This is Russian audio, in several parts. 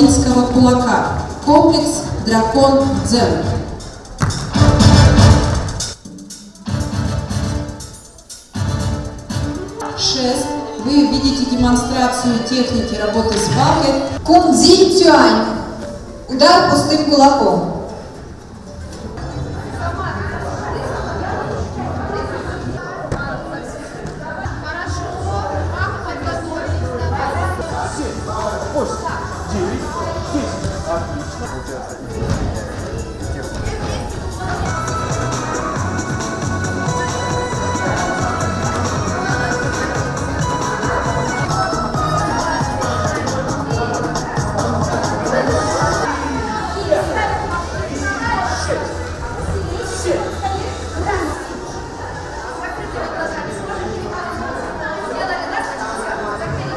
исполинского кулака. Комплекс «Дракон Дзен». Шест. Вы видите демонстрацию техники работы с палкой. Кун-дзинь цюань. Удар пустым кулаком.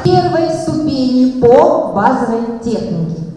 Первой ступени по базовой технике.